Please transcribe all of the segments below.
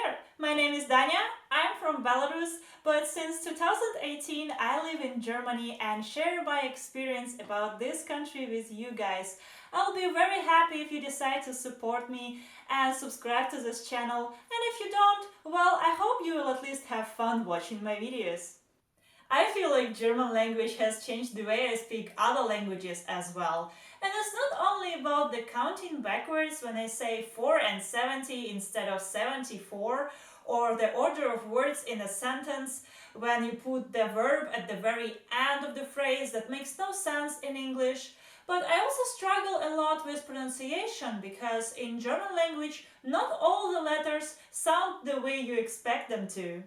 there! My name is Danya, I'm from Belarus, but since 2018 I live in Germany and share my experience about this country with you guys. I'll be very happy if you decide to support me and subscribe to this channel, and if you don't, well, I hope you will at least have fun watching my videos. I feel like German language has changed the way I speak other languages as well. And it's not only about the counting backwards when I say 4 and 70 instead of 74, or the order of words in a sentence when you put the verb at the very end of the phrase that makes no sense in English. But I also struggle a lot with pronunciation because in German language not all the letters sound the way you expect them to.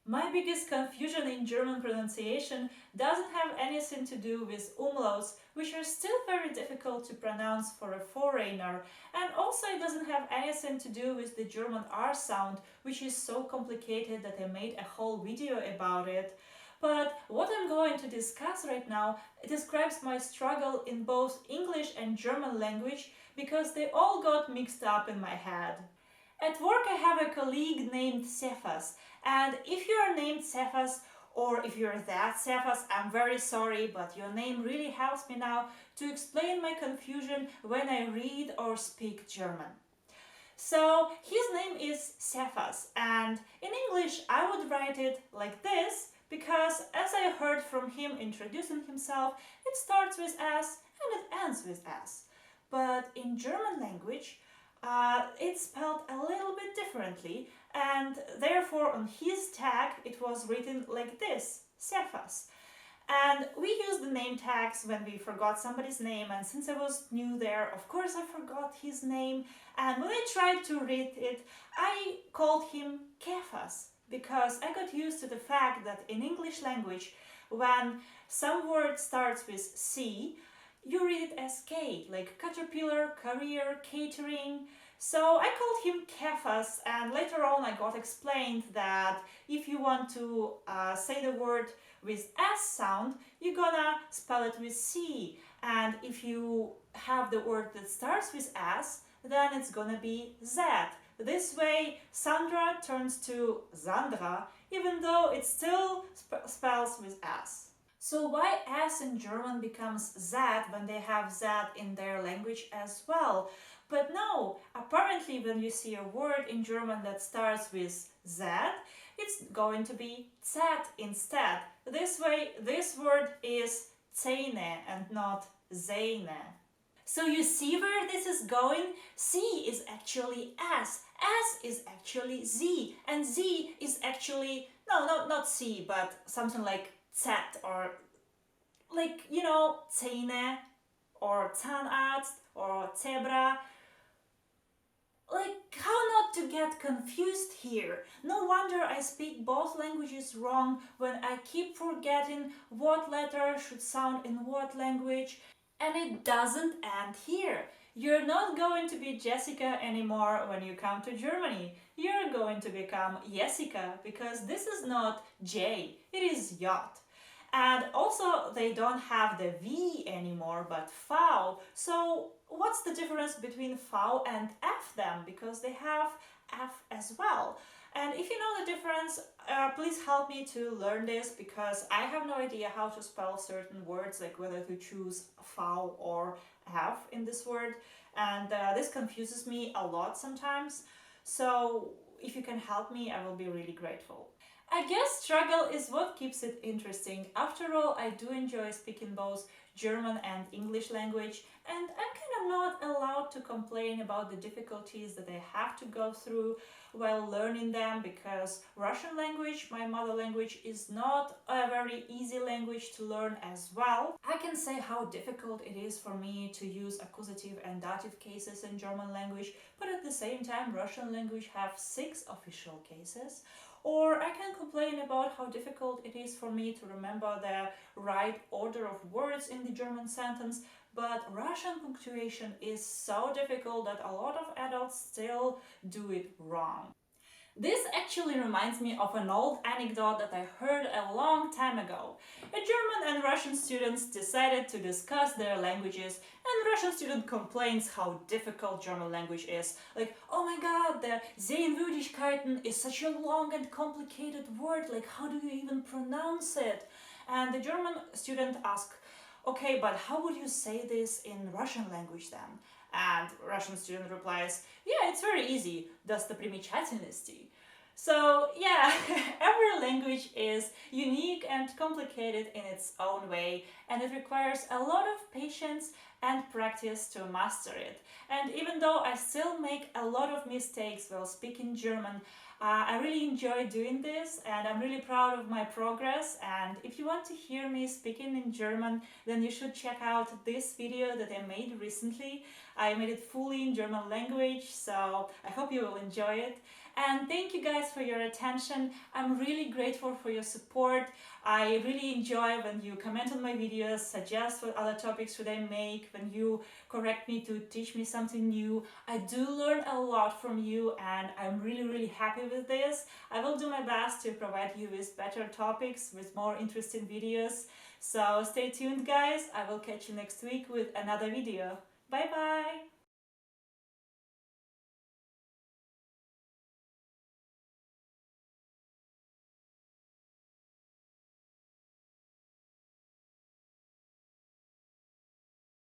My biggest confusion in German pronunciation doesn't have anything to do with umlauts, which are still very difficult to pronounce for a foreigner, and also it doesn't have anything to do with the German R sound, which is so complicated that I made a whole video about it. But what I'm going to discuss right now describes my struggle in both English and German language because they all got mixed up in my head. At work I have a colleague named Cephas, and if you are named Cephas or if you're that Cephas, I'm very sorry, but your name really helps me now to explain my confusion when I read or speak German. So his name is Cephas, and in English I would write it like this because as I heard from him introducing himself, it starts with S and it ends with S. But in German language, it's spelled a little bit differently, and therefore on his tag it was written like this, Cephas. And we use the name tags when we forgot somebody's name, and since I was new there, of course I forgot his name, and when I tried to read it, I called him Kefas, because I got used to the fact that in English language, when some word starts with C, you read it as K, like caterpillar, career, catering. So I called him Kefas, and later on I got explained that if you want to say the word with S sound, you're gonna spell it with C. And if you have the word that starts with S, then it's gonna be Z. This way, Sandra turns to Sandra, even though it still spells with S. So why S in German becomes Z when they have Z in their language as well? But no, apparently when you see a word in German that starts with Z, it's going to be Z instead. This way, this word is Zähne and not Zähne. So you see where this is going? C is actually S, S is actually Z, and Z is actually, no, not C, but something like Z, or like, you know, Zähne or Zahnarzt or Zebra. Like, how not to get confused here? No wonder I speak both languages wrong when I keep forgetting what letter should sound in what language. And it doesn't end here. You're not going to be Jessica anymore when you come to Germany. You're going to become Jessica, because this is not J, it is J. And also they don't have the V anymore, but V. So what's the difference between V and F then? Because they have F as well. And if you know the difference, please help me to learn this, because I have no idea how to spell certain words, like whether to choose V or F in this word. And this confuses me a lot sometimes. So if you can help me, I will be really grateful. I guess struggle is what keeps it interesting. After all, I do enjoy speaking both German and English language, and I'm kind of not allowed to complain about the difficulties that I have to go through while learning them, because Russian language, my mother language, is not a very easy language to learn as well. I can say how difficult it is for me to use accusative and dative cases in German language, but at the same time Russian language have 6 official cases. Or I can complain about how difficult it is for me to remember the right order of words in the German sentence, but Russian punctuation is so difficult that a lot of adults still do it wrong. This actually reminds me of an old anecdote that I heard a long time ago. A German and Russian students decided to discuss their languages, and Russian student complains how difficult German language is. Like, oh my god, the Sehenswürdigkeiten is such a long and complicated word, like how do you even pronounce it? And the German student asked, okay, but how would you say this in Russian language then? And Russian student replies, yeah, it's very easy. Достопримечательности. So, yeah, every language is unique and complicated in its own way, and it requires a lot of patience and practice to master it. And even though I still make a lot of mistakes while speaking German, I really enjoy doing this and I'm really proud of my progress. And if you want to hear me speaking in German, then you should check out this video that I made recently. I made it fully in German language, so I hope you will enjoy it. And thank you guys for your attention. I'm really grateful for your support. I really enjoy when you comment on my videos, suggest what other topics should I make, when you correct me to teach me something new. I do learn a lot from you and I'm really happy with this. I will do my best to provide you with better topics, with more interesting videos. So stay tuned guys, I will catch you next week with another video. Bye bye!